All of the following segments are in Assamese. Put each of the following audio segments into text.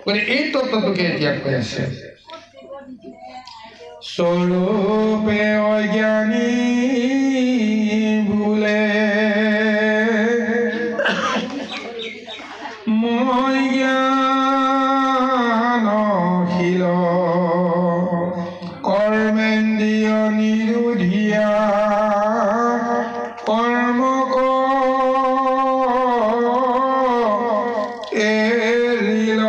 গতিকে এই তত্ত্বটোকে এতিয়া কৈ আছে স্বৰূপে অজ্ঞানী বোলে মই জ্ঞানশীল কৰ্মেন্দ্ৰিয় নিৰোধিয়া কৰ্ম এৰিল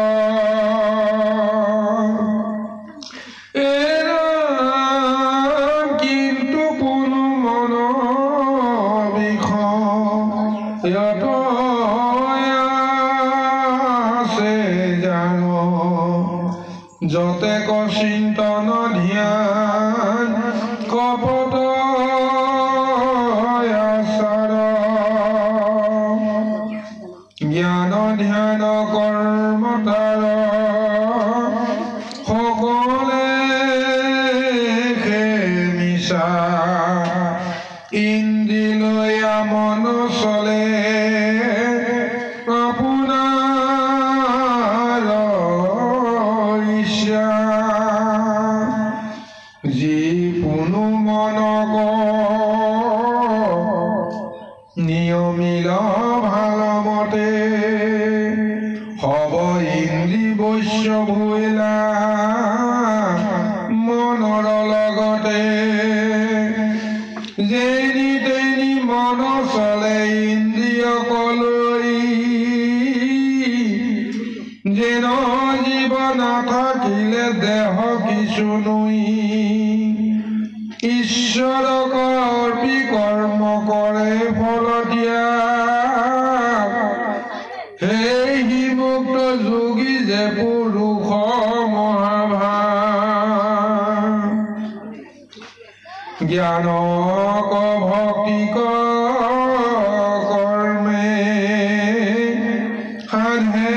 কিন্তু কোনো মন বিষয়ত যতে চিন্তন ধ্যান কপট আচাৰ জ্ঞান ধ্যান কৰ্মতাৰ সকলে মিছা ইন্দ্ৰিয় মন চলে যি কোনো মনক নিয়মিল ভাল মতে হব ইন্দ্ৰি বৈশ্য ভৈলা মনৰ লগতে যেনি তেনি মন চলে ইন্দ্ৰিয় কলৈ যেন জীৱ নাথাকিলে দেহ কিছু নৈ ঈশ্বৰক অৰ্পি কৰ্ম কৰে ফল দিয়া সেই মুক্ত যোগী যে পুৰুষ মহাভাগ জ্ঞানক ভক্তি কৰ্মে সাধে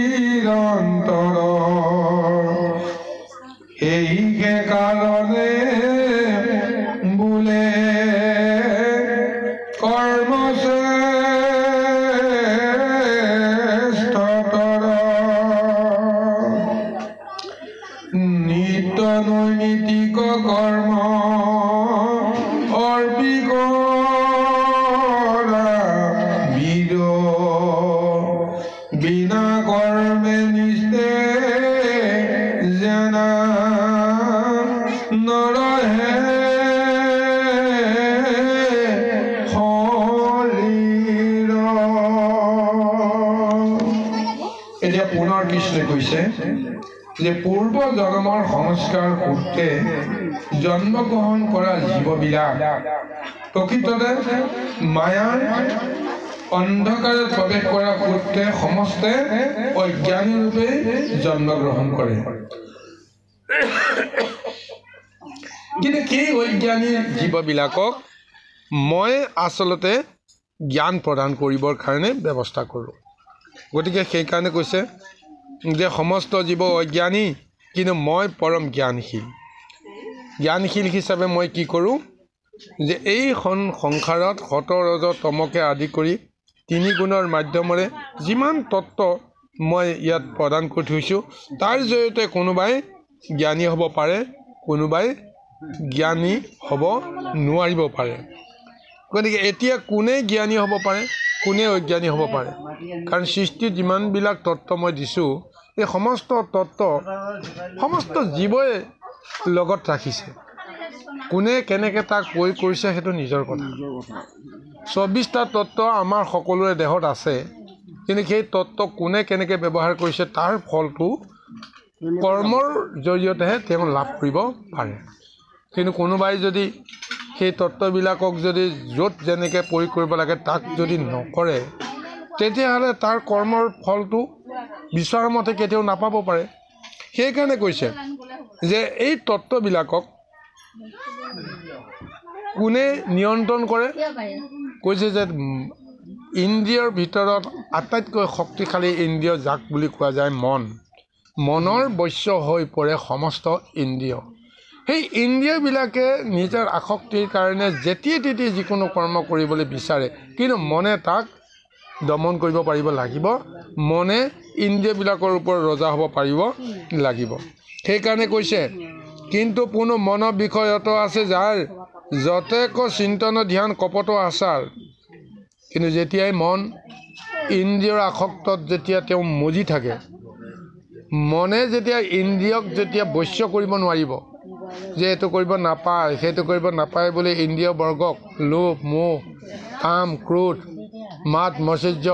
নিৰন্তৰ এইকে কাৰণে বোলে কৰ্ম শ্ৰেষ্ঠতৰ নিত্য নৈমিত্তিক কৰ্ম অৰ্পি কৰা বীৰ বিনা কৰ্মে নিস্তে জানা নৰহে শৰীৰ এতিয়া পুনৰ কৃষ্ণই কৈছে যে পূৰ্ব জন্মৰ সংস্কাৰ সূত্ৰে জন্মগ্ৰহণ কৰা জীৱবিলাক প্ৰকৃততে মায়াৰ অন্ধকাৰত প্ৰৱেশ কৰা সূত্ৰে সমস্তে অজ্ঞানী ৰূপে জন্মগ্ৰহণ কৰে কিন্তু সেই অজ্ঞানী জীৱবিলাকক মই আচলতে জ্ঞান প্ৰদান কৰিবৰ কাৰণে ব্যৱস্থা কৰোঁ গতিকে সেইকাৰণে কৈছে যে সমস্ত জীৱ অজ্ঞানী কিন্তু মই পৰম জ্ঞানশীল হিচাপে মই কি কৰোঁ যে এই সংসাৰত সত ৰজ তমকে আদি কৰি তিনি গুণৰ মাধ্যমেৰে যিমান তত্ত্ব মই ইয়াত প্ৰদান কৰি থৈছোঁ তাৰ জৰিয়তে কোনোবাই জ্ঞানী হ'ব পাৰে কোনোবাই জ্ঞানী হ'ব নোৱাৰিব পাৰে গতিকে এতিয়া কোনে জ্ঞানী হ'ব পাৰে কোনে অজ্ঞানী হ'ব পাৰে কাৰণ সৃষ্টিত যিমানবিলাক তত্ত্ব মই দিছোঁ এই সমস্ত তত্ত্ব সমস্ত জীৱই লগত ৰাখিছে কোনে কেনেকৈ তাক প্ৰয়োগ কৰিছে সেইটো নিজৰ কথা ২৪টা তত্ত্ব আমাৰ সকলোৰে দেহত আছে কিন্তু সেই তত্ত্ব কোনে কেনেকৈ ব্যৱহাৰ কৰিছে তাৰ ফলটো কৰ্মৰ জৰিয়তেহে তেওঁ লাভ কৰিব পাৰে কিন্তু কোনোবাই যদি সেই তত্ত্ববিলাকক যদি য'ত যেনেকৈ প্ৰয়োগ কৰিব লাগে তাক যদি নকৰে তেতিয়াহ'লে তাৰ কৰ্মৰ ফলটো বিচৰা মতে কেতিয়াও নাপাব পাৰে সেইকাৰণে কৈছে যে এই তত্ত্ববিলাকক কোনে নিয়ন্ত্ৰণ কৰে কৈছে যে ইন্দ্ৰিয়ৰ ভিতৰত আটাইতকৈ শক্তিশালী ইন্দ্ৰিয় যাক বুলি কোৱা যায় মনৰ বশ্য হৈ পৰে সমস্ত ইন্দ্ৰিয় সেই ইন্দ্ৰিয়বিলাকে নিজৰ আসক্তিৰ কাৰণে যেতিয়াই তেতিয়াই যিকোনো কৰ্ম কৰিবলৈ বিচাৰে কিন্তু মনে তাক দমন কৰিব পাৰিব লাগিব মনে ইন্দ্ৰিয়বিলাকৰ ওপৰত ৰজা হ'ব পাৰিব লাগিব সেইকাৰণে কৈছে কিন্তু পুনঃ মন বিষয়ত আছে যাৰ যতেক চিন্তন ধ্যান কপট আচাৰ কিন্তু যেতিয়াই মন ইন্দ্ৰিয়ৰ আসক্তত যেতিয়া তেওঁ মজি থাকে মনে যেতিয়া ইন্দ্ৰিয়ক যেতিয়া বশ্য কৰিব নোৱাৰিব যে এইটো কৰিব নাপায় সেইটো কৰিব নাপায় বুলি ইন্দ্ৰিয় বৰ্গক লোভ মোহ কাম ক্ৰোধ মাত মৎসৰ্য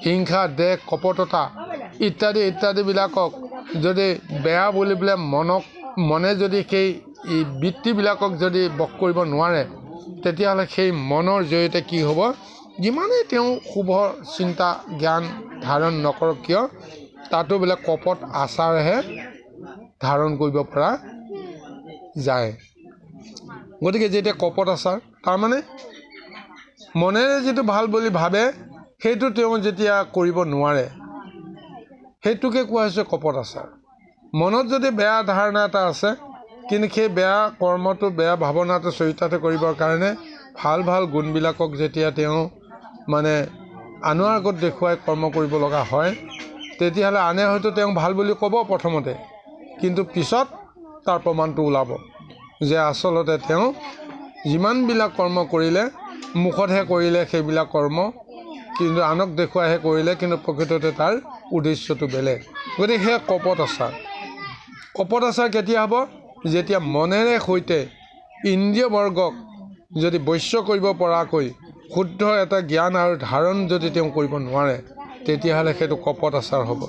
হিংসা দেহ কপটতা ইত্যাদি ইত্যাদিবিলাকক যদি বেয়া বুলি পেলাই মনে যদি সেই বৃত্তিবিলাকক যদি বশ কৰিব নোৱাৰে তেতিয়াহ'লে সেই মনৰ জৰিয়তে কি হ'ব যিমানেই তেওঁ শুভ চিন্তা জ্ঞান ধাৰণ নকৰক কিয় তাতো বোলে কপট আচাৰহে ধাৰণ কৰিব পৰা যায় গতিকে যেতিয়া কপট আচাৰ তাৰমানে মনেৰে যিটো ভাল বুলি ভাবে সেইটো তেওঁ যেতিয়া কৰিব নোৱাৰে সেইটোকে কোৱা হৈছে কপট আচাৰ মনত যদি বেয়া ধাৰণা এটা আছে কিন্তু সেই বেয়া কৰ্মটো বেয়া ভাৱনাটো চৰিতাৰ্থ কৰিবৰ কাৰণে ভাল ভাল গুণবিলাকক যেতিয়া তেওঁ মানে আনৰ আগত দেখুৱাই কৰ্ম কৰিব লগা হয় তেতিয়াহ'লে আনে হয়তো তেওঁ ভাল বুলি ক'ব প্ৰথমতে কিন্তু পিছত তাৰ প্ৰমাণটো ওলাব যে আচলতে তেওঁ যিমানবিলাক কৰ্ম কৰিলে মুখতহে কৰিলে সেইবিলাক কৰ্ম কিন্তু আনক দেখুৱাইহে কৰিলে কিন্তু প্ৰকৃততে তাৰ উদ্দেশ্যটো বেলেগ গতিকে সেয়া কপট আচাৰ কেতিয়া হ'ব যেতিয়া মনেৰে সৈতে ইন্দ্ৰিয় বৰ্গক যদি বশ্য কৰিব পৰাকৈ শুদ্ধ এটা জ্ঞান আৰু ধাৰণ যদি তেওঁ কৰিব নোৱাৰে তেতিয়াহ'লে সেইটো কপট আচাৰ হ'ব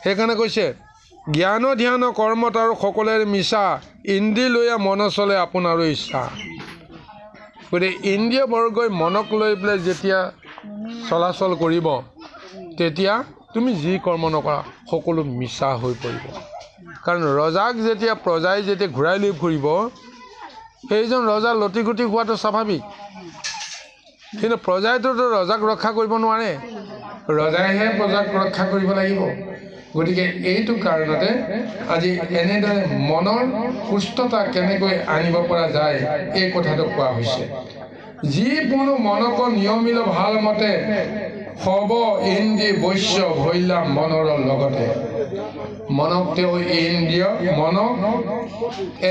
সেইকাৰণে কৈছে জ্ঞান ধ্যান কৰ্মত আৰু সকলোৰে মিছা ইন্দ্ৰিয় লৈয়া মন চলে আপোনাৰো ইচ্ছা গতিকে ইন্দ্ৰিয় বৰ্গই মনক লৈ পেলাই যেতিয়া চলাচল কৰিব তেতিয়া তুমি যি কৰ্ম নকৰা সকলো মিছা হৈ পৰিব কাৰণ ৰজাক যেতিয়া প্ৰজাই যেতিয়া ঘূৰাই লৈ ফুৰিব সেইজন ৰজা লটি গুটি হোৱাটো স্বাভাৱিক কিন্তু প্ৰজাইটোতো ৰজাক ৰক্ষা কৰিব নোৱাৰে ৰজাইহে প্ৰজাক ৰক্ষা কৰিব লাগিব গতিকে এইটো কাৰণতে আজি এনেদৰে মনৰ সুস্থতা কেনেকৈ আনিব পৰা যায় এই কথাটো কোৱা হৈছে যিকোনো মনক নিয়মিত ভাল মতে হব ইন্দ্ৰিয় বশ্য ভৈলা মনৰ লগতে মনক তেওঁ ইন্দ্ৰিয় মনক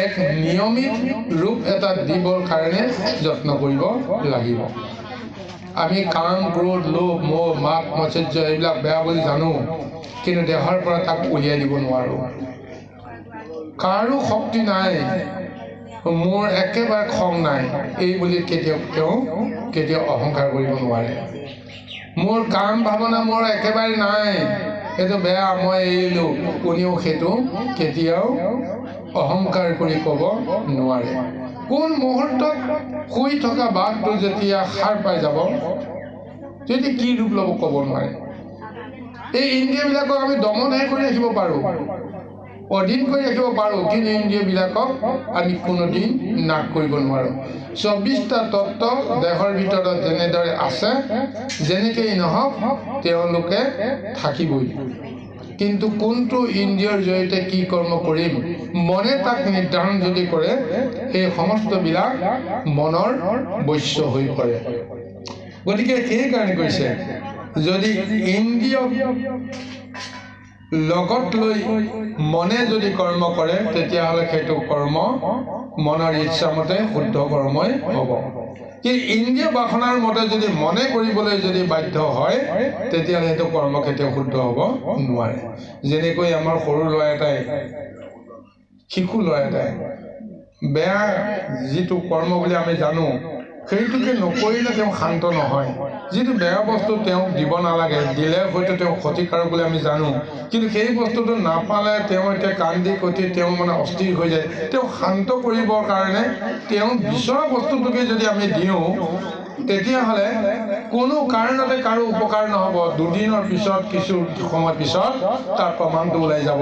এক নিয়মিত ৰূপ এটা দিবৰ কাৰণে যত্ন কৰিব লাগিব আমি কাম ক্ৰোধ লোভ মোহ মাত মৎসৰ্য এইবিলাক বেয়া বুলি জানো কিন্তু দেহৰ পৰা তাক উলিয়াই দিব নোৱাৰোঁ কাৰো শক্তি নাই মোৰ একেবাৰে খং নাই এই বুলি কেতিয়াও অহংকাৰ কৰিব নোৱাৰে মোৰ কাম ভাৱনা মোৰ একেবাৰে নাই এইটো বেয়া মই এৰিলোঁ কোনেও সেইটো কেতিয়াও অহংকাৰ কৰি ক'ব নোৱাৰে কোন মুহূৰ্তত শুই থকা বাঘটো যেতিয়া সাৰ পাই যাব তেতিয়া কি ৰূপ ল'ব ক'ব নোৱাৰে এই ইন্দ্ৰিয়বিলাকক আমি দমনহে কৰি ৰাখিব পাৰোঁ অধীন কৰি ৰাখিব পাৰোঁ কিন্তু ইন্দ্ৰিয়বিলাকক আমি কোনোদিন নাশ কৰিব নোৱাৰোঁ 24টা তত্ত্ব দেহৰ ভিতৰত যেনেদৰে আছে যেনেকেই নহওক তেওঁলোকে থাকিবই কিন্তু কোনটো ইন্দ্ৰিয়ৰ জৰিয়তে কি কৰ্ম কৰিম মনে তাক নিৰ্ধাৰণ যদি কৰে সেই সমস্তবিলাক মনৰ বশ্য হৈ পৰে গতিকে সেইকাৰণে কৈছে যদি ইন্দ্ৰিয় লগত লৈ মনে যদি কৰ্ম কৰে তেতিয়াহ'লে সেইটো কৰ্ম মনৰ ইচ্ছামতে শুদ্ধ কৰ্মই হ'ব কিন্তু ইন্দ্ৰিয় বাসনাৰ মতে যদি মনে কৰিবলৈ যদি বাধ্য হয় তেতিয়াহ'লে সেইটো কৰ্ম কেতিয়াও শুদ্ধ হ'ব নোৱাৰে যেনেকৈ আমাৰ সৰু ল'ৰা এটাই শিশু ল'ৰা এটাই বেয়া যিটো কৰ্ম বুলি আমি জানো সেইটোকে নকৰিলে তেওঁ শান্ত নহয় যিটো বেয়া বস্তু তেওঁক দিব নালাগে দিলে হয়তো তেওঁ ক্ষতিকাৰক বুলি আমি জানো কিন্তু সেই বস্তুটো নাপালে তেওঁ এতিয়া কান্দি কটি তেওঁ মানে অস্থিৰ হৈ যায় তেওঁ শান্ত কৰিবৰ কাৰণে তেওঁ বিচৰা বস্তুটোকে যদি আমি দিওঁ তেতিয়াহ'লে কোনো কাৰণতে কাৰো উপকাৰ নহ'ব দুদিনৰ পিছত কিছু সময় পিছত তাৰ প্ৰমাণটো ওলাই যাব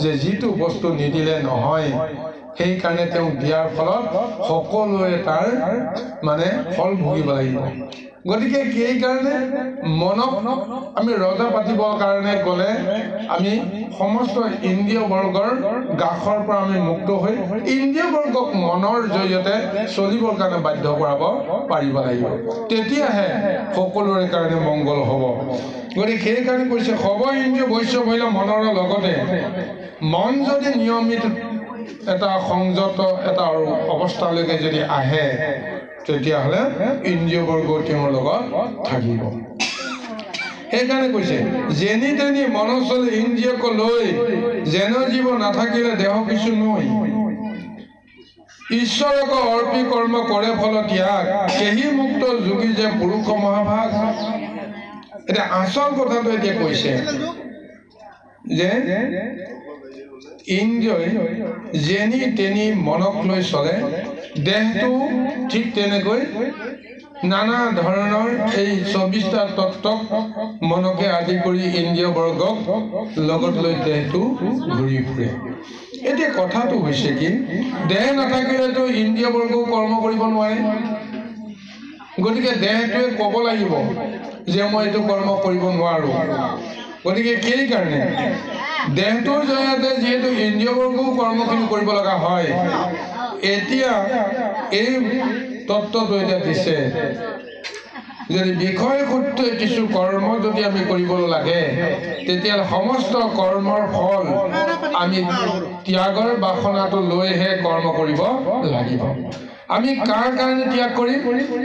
যে যিটো বস্তু নিদিলে নহয় সেইকাৰণে তেওঁ দিয়াৰ ফলত সকলোৱে তাৰ মানে ফল ভুগিব লাগিব গতিকে সেইকাৰণে মনক আমি ৰজা পাতিবৰ কাৰণে গ'লে আমি সমস্ত ইন্দ্ৰিয় বৰ্গৰ গাখৰ পৰা আমি মুক্ত হৈ ইন্দ্ৰিয় বৰ্গক মনৰ জৰিয়তে চলিবৰ কাৰণে বাধ্য কৰাব পাৰিব লাগিব তেতিয়াহে সকলোৰে কাৰণে মংগল হ'ব গতিকে সেইকাৰণে কৈছে সব ইন্দ্ৰিয় বৈশ্য হলে মনৰ লগতে মন যদি নিয়মিত এটা সংযত এটা অৱস্থালৈকে যদি আহে তেতিয়াহ'লে ইন্দ্ৰিয় বৰ্গ তেওঁৰ লগত থাকিব সেইকাৰণে কৈছে যেনি তেনি মন চলে ইন্দ্ৰিয়ক লৈ যেন জীৱ নাথাকিলে দেহ কিছু নৈ ঈশ্বৰক অৰ্পি কৰ্ম কৰে ফল ত্যাগ সেই মুক্ত যোগী যে পুৰুষ মহাভাগ এটা আচল কথাটো এতিয়া কৈছে যে ইন্দ্ৰিয়ই যেনি তেনি মনক লৈ চলে দেহটো ঠিক তেনেকৈ নানা ধৰণৰ এই ২৪টা তত্ত্বক মনকে আদি কৰি ইন্দ্ৰিয় বৰ্গক লগত লৈ দেহটো ঘূৰি ফুৰে এতিয়া কথাটো হৈছে কি দেহ নাথাকিলেতো ইন্দ্ৰিয় বৰ্গও কৰ্ম কৰিব নোৱাৰে গতিকে দেহটোৱে ক'ব লাগিব যে মই এইটো কৰ্ম কৰিব নোৱাৰো গতিকে সেইকাৰণে দেহটোৰ জৰিয়তে যিহেতু ইন্দ্ৰিয় বৰ্গও কৰ্মখিনি কৰিব লগা হয় এতিয়া এই তত্ত্বটো এতিয়া দিছে যদি বিষয় সূত্ৰে কিছু কৰ্ম যদি আমি কৰিব লাগে তেতিয়াহ'লে সমস্ত কৰ্মৰ ফল আমি ত্যাগৰ বাসনাটো লৈহে কৰ্ম কৰিব লাগিব আমি কাৰ কাৰণে ত্যাগ কৰিম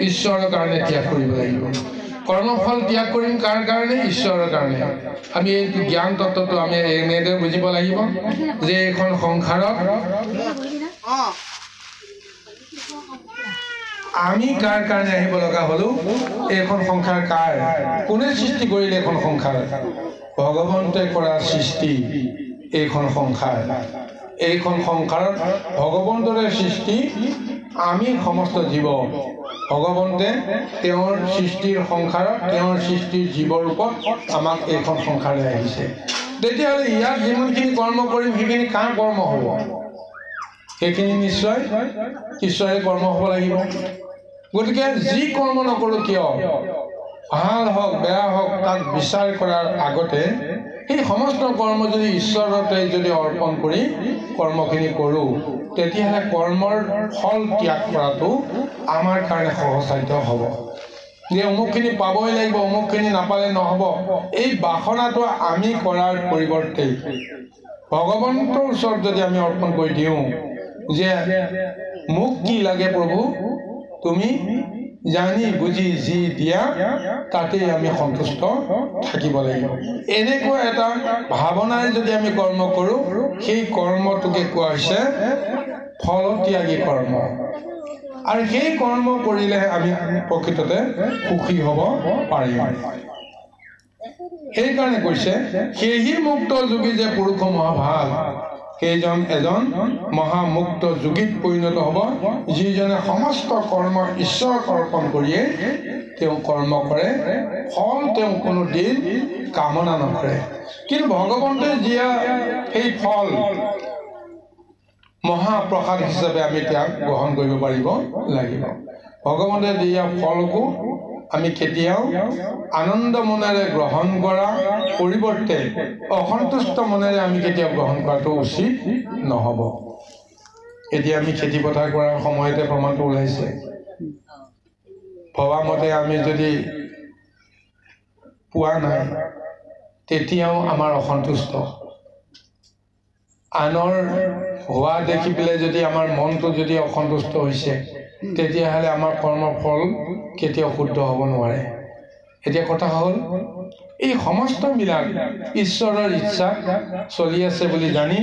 ঈশ্বৰৰ কাৰণে ত্যাগ কৰিব লাগিব কৰ্মফল ত্যাগ কৰিম কাৰ কাৰণে ঈশ্বৰৰ কাৰণে আমি এই জ্ঞান তত্ত্বটো আমি এনেদৰে বুজিব লাগিব যে এইখন সংসাৰত আমি কাৰ কাৰণে আহিব লগা হলো এইখন সংসাৰ কাৰ কোনে সৃষ্টি কৰিলে এইখন সংসাৰ ভগৱন্তে কৰা সৃষ্টি এইখন সংসাৰত ভগৱন্তৰে সৃষ্টি আমি সমস্ত জীৱ ভগৱন্তে তেওঁৰ সৃষ্টিৰ সংসাৰত তেওঁৰ সৃষ্টিৰ জীৱৰূপত আমাক এইখন সংসাৰলৈ আহিছে তেতিয়াহ'লে ইয়াত যিমানখিনি কৰ্ম কৰিম সেইখিনি কাৰ কৰ্ম হ'ব সেইখিনি নিশ্চয় ঈশ্বৰে কৰ্ম হ'ব লাগিব গতিকে যি কৰ্ম নকৰোঁ কিয় ভাল হওক বেয়া হওক তাক বিচাৰ কৰাৰ আগতে সেই সমস্ত কৰ্ম যদি ঈশ্বৰতে যদি অৰ্পণ কৰি কৰ্মখিনি কৰোঁ তেতিয়াহ'লে কৰ্মৰ ফল ত্যাগ কৰাটো আমাৰ কাৰণে সহজসাধ্য হ'ব যে অমুকখিনি পাবই লাগিব অমুকখিনি নাপালে নহ'ব এই বাসনাটো আমি কৰাৰ পৰিৱৰ্তে ভগৱন্তৰ ওচৰত যদি আমি অৰ্পণ কৰি দিওঁ যে মোক কি লাগে প্ৰভু তুমি জানি বুজি যি দিয়া তাতেই আমি সন্তুষ্ট থাকিব লাগিব এনেকুৱা এটা ভাৱনাৰে যদি আমি কৰ্ম কৰোঁ সেই কৰ্মটোকে কোৱা হৈছে ফলত্যাগী কৰ্ম আৰু সেই কৰ্ম কৰিলেহে আমি প্ৰকৃততে সুখী হ'ব পাৰিম সেইকাৰণে কৈছে সেই মুক্ত যোগী যে পুৰুষ মহাভাগ সেইজন এজন মহামুক্ত যোগীত পৰিণত হ'ব যিজনে সমস্ত কৰ্ম ঈশ্বৰক অৰ্পণ কৰিয়ে তেওঁ কৰ্ম কৰে ফল তেওঁ কোনো দিন কামনা নকৰে কিন্তু ভগৱন্তে দিয়া সেই ফল মহাপ্ৰসাদ হিচাপে আমি তেওঁক গ্ৰহণ কৰিব পাৰিব লাগিব ভগৱন্তে দিয়া ফলকো আমি কেতিয়াও আনন্দ মনেৰে গ্ৰহণ কৰা পৰিৱৰ্তে অসন্তুষ্ট মনেৰে আমি কেতিয়াও গ্ৰহণ কৰাটো উচিত নহ'ব এতিয়া আমি খেতি পথাৰ কৰাৰ সময়তে প্ৰমাণটো ওলাইছে ভবা মতে আমি যদি পোৱা নাই তেতিয়াও আমাৰ অসন্তুষ্ট আনৰ হোৱা দেখি পেলাই যদি আমাৰ মনটো যদি অসন্তুষ্ট হৈছে তেতিয়াহ'লে আমাৰ কৰ্মৰ ফল কেতিয়াও শুদ্ধ হ'ব নোৱাৰে এতিয়া কথা হ'ল এই সমস্তবিলাক ঈশ্বৰৰ ইচ্ছা চলি আছে বুলি জানি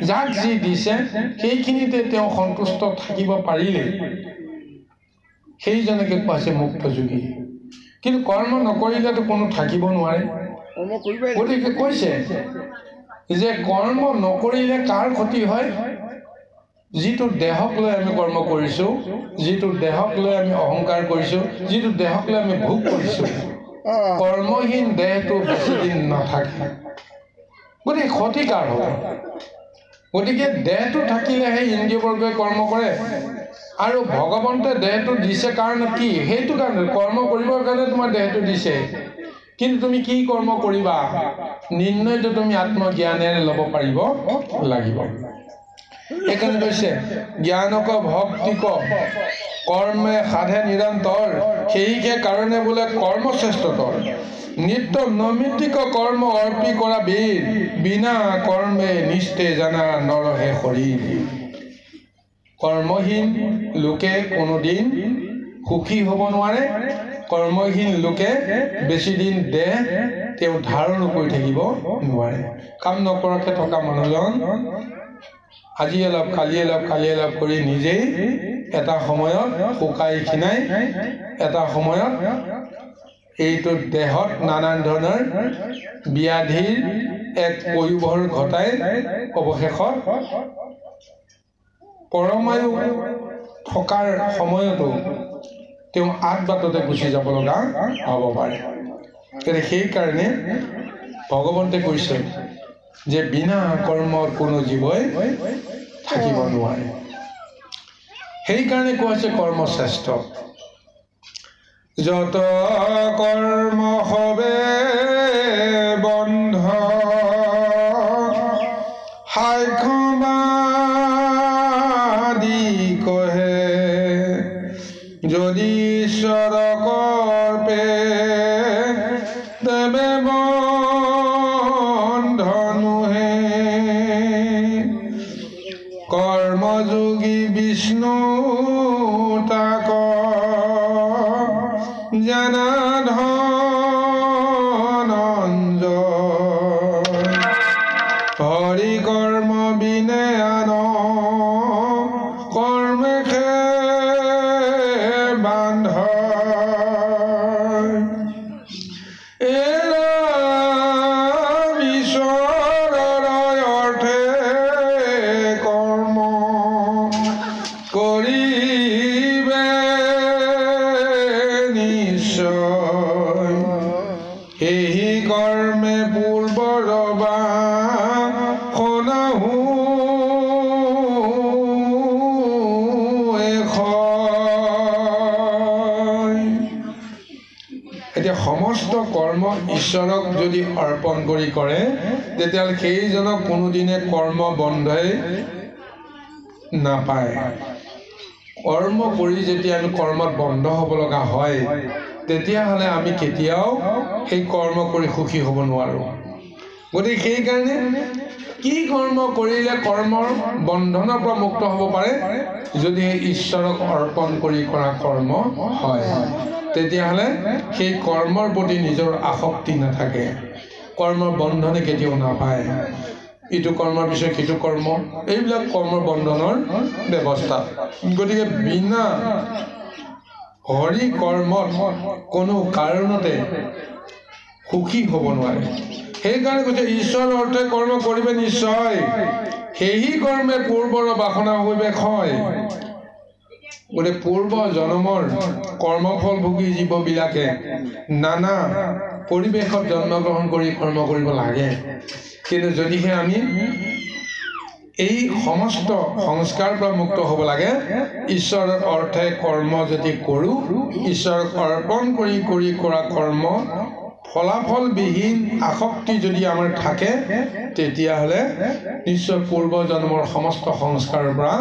যাক যি দিছে সেইখিনিতে তেওঁ সন্তুষ্ট থাকিব পাৰিলে সেইজনকে কোৱা হৈছে মুক্ত যোগী কিন্তু কৰ্ম নকৰিলেতো কোনো থাকিব নোৱাৰে গতিকে কৈছে যে কৰ্ম নকৰিলে কাৰ ক্ষতি হয় যিটো দেহক লৈ আমি কৰ্ম কৰিছোঁ যিটো দেহক লৈ আমি অহংকাৰ কৰিছোঁ যিটো দেহক লৈ আমি ভোগ কৰিছোঁ কৰ্মহীন দেহটো বেছি দিন নাথাকে গতিকে ক্ষতিকাৰ হ'ব গতিকে দেহটো থাকিলেহে ইন্দ্ৰিয় বৰ্গই কৰ্ম কৰে আৰু ভগৱন্তে দেহটো দিছে কাৰণ কি সেইটো কাৰণে কৰ্ম কৰিবৰ কাৰণে তোমাৰ দেহটো দিছে কিন্তু তুমি কি কৰ্ম কৰিবা নিৰ্ণয়টো তুমি আত্মজ্ঞানেৰে ল'ব পাৰিব লাগিব এইকাৰণে কৈছে জ্ঞানক ভক্তিক কৰ্মে সাধে নিৰন্তৰ সেইকে কাৰণে বোলে কৰ্ম শ্ৰেষ্ঠতৰ নিত্য নৈমিত্তিক কৰ্ম অৰ্পি কৰা বীৰ বিনা কৰ্মে নিষ্ঠে জানা নৰহে শৰীৰ কৰ্মহীন লোকে কোনোদিন সুখী হ'ব নোৱাৰে কৰ্মহীন লোকে বেছি দিন দেহ তেওঁ ধাৰণ কৰি থাকিব নোৱাৰে কাম নকৰাকৈ থকা মানুহজন আজি অলপ কালি অলপ কৰি নিজেই এটা সময়ত শুকাই খিনাই এটা সময়ত এইটো দেহত নানান ধৰণৰ ব্যাধিৰ এক পয়োভৰ ঘটাই অৱশেষত পৰমায়ু থকাৰ সময়তো তেওঁ আঠ বাটতে গুচি যাব লগা হ'ব পাৰে সেইকাৰণে ভগৱন্তে কৈছে যে বিনা কৰ্মৰ কোনো জীৱই থাকিব নোৱাৰে সেইকাৰণে কোৱা হৈছে কৰ্ম শ্ৰেষ্ঠ যত কৰ্ম হবে বন্ধ সাক্ষ্যবাদী কহে যদি ঈশ্বৰ কৰ্পে তেবে বন্ধনুহে কৰ্মযোগী বিষ্ণু তাক জানা ধনঞ্জয় হৰি কৰ্ম বিনে আন কৰ্মে বান্ধ ঈশ্বৰৰ অৰ্থে কৰ্ম কৰিবে নিশ্চয় এই কৰ্মে পূৰ্বৰ বাসনাহু এতিয়া সমস্ত কৰ্ম ঈশ্বৰক যদি অৰ্পণ কৰি কৰে তেতিয়াহ'লে সেইজনক কোনোদিনে কৰ্ম বন্ধই নাপায় কৰ্ম কৰি যেতিয়া আমি কৰ্মত বন্ধ হ'ব লগা হয় তেতিয়াহ'লে আমি কেতিয়াও সেই কৰ্ম কৰি সুখী হ'ব নোৱাৰোঁ গতিকে সেইকাৰণে কি কৰ্ম কৰিলে কৰ্মৰ বন্ধনৰ পৰা মুক্ত হ'ব পাৰে যদি ঈশ্বৰক অৰ্পণ কৰি কৰা কৰ্ম হয় তেতিয়াহ'লে সেই কৰ্মৰ প্ৰতি নিজৰ আসক্তি নাথাকে কৰ্মৰ বন্ধনে কেতিয়াও নাপায় ইটো কৰ্মৰ পিছত সিটো কৰ্ম এইবিলাক কৰ্মৰ বন্ধনৰ ব্যৱস্থা গতিকে বিনা হৰি কৰ্মত কোনো কাৰণতে সুখী হ'ব নোৱাৰে সেইকাৰণে কৈছে ঈশ্বৰ অৰ্থে কৰ্ম কৰিবে নিশ্চয় সেই কৰ্মে পূৰ্বৰ বাসনা হৈবে ক্ষয় গতিকে পূৰ্ব জন্মৰ কৰ্মফল ভোগী জীৱবিলাকে নানা পৰিৱেশত জন্মগ্ৰহণ কৰি কৰ্ম কৰিব লাগে কিন্তু যদিহে আমি এই সমস্ত সংস্কাৰৰ পৰা মুক্ত হ'ব লাগে ঈশ্বৰৰ অৰ্থে কৰ্ম যদি কৰোঁ ঈশ্বৰক অৰ্পণ কৰি কৰি কৰা কৰ্ম ফলাফলবিহীন আসক্তি যদি আমাৰ থাকে তেতিয়াহ'লে নিশ্চয় পূৰ্ব জন্মৰ সমস্ত সংস্কাৰৰ পৰা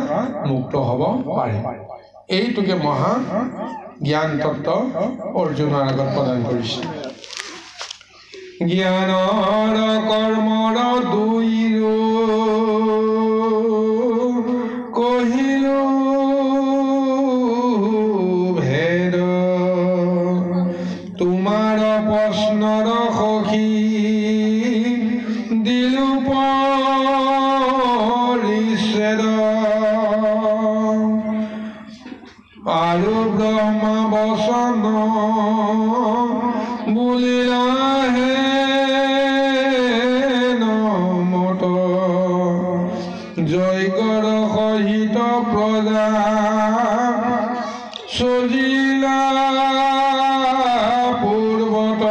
মুক্ত হ'ব পাৰিম এইটোকে মহা জ্ঞান তত্ত্ব অৰ্জুনৰ আগত প্ৰদান কৰিছে জ্ঞানৰ কৰ্মৰ দুইৰো কহিলো ভেদ তোমাৰ প্ৰশ্নৰ সখী দিলো পৰিচ্ছেদ আৰু ব্ৰহ্ম বচন বুলিলাহে নমত যজ্ঞৰ সহিত প্ৰজা সজিলা পূৰ্বত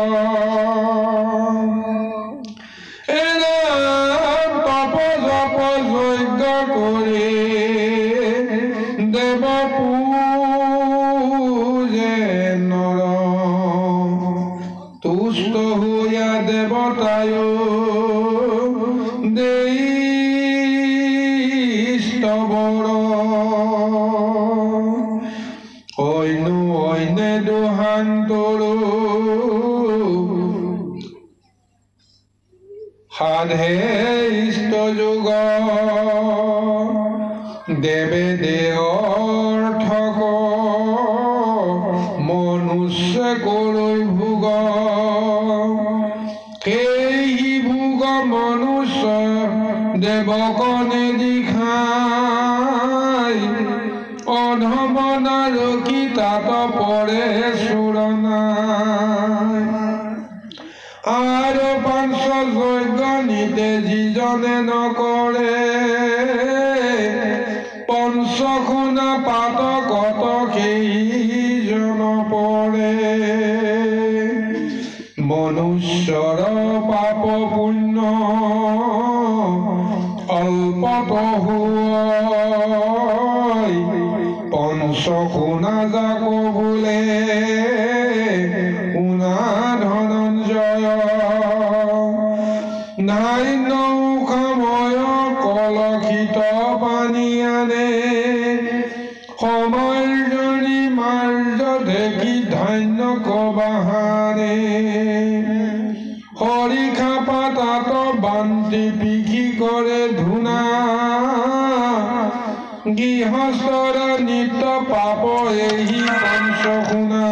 তপ জপ যজ্ঞ কৰি দেৱ আজ্ঞা দেবতায়ো দেই স্তবৰ অইনু অইনে দুহান্তৰো সাধে ইষ্ট যোগ দেবে দেৰ্থক মনুষ্য কৰৈ ভোগ সেই ভোগ মনুষ্য দেৱকনে দিখাই অধমনা ৰখি তাত পৰে চুৰণাই আৰু পাঞ্চ যজ্ঞ নিতে যিজনে নকৰে পঞ্চখনা পাত কত সেইজন পৰে মনুষ্যৰ পাপ পুণ্য অল্পত হয় পঞ্চখনা যাক বোলে শুনা ধনঞ্জয় নাই নৌকাময় কলখিত পানী আনে সময়ৰ জনী মাৰ্য দেখি ধান্য কবাহানে হৰিখা পাতাত বান্তি পিখি কৰে ধুনা গৃহস্থৰ নিত্য পাপ এই পঞ্চখুনা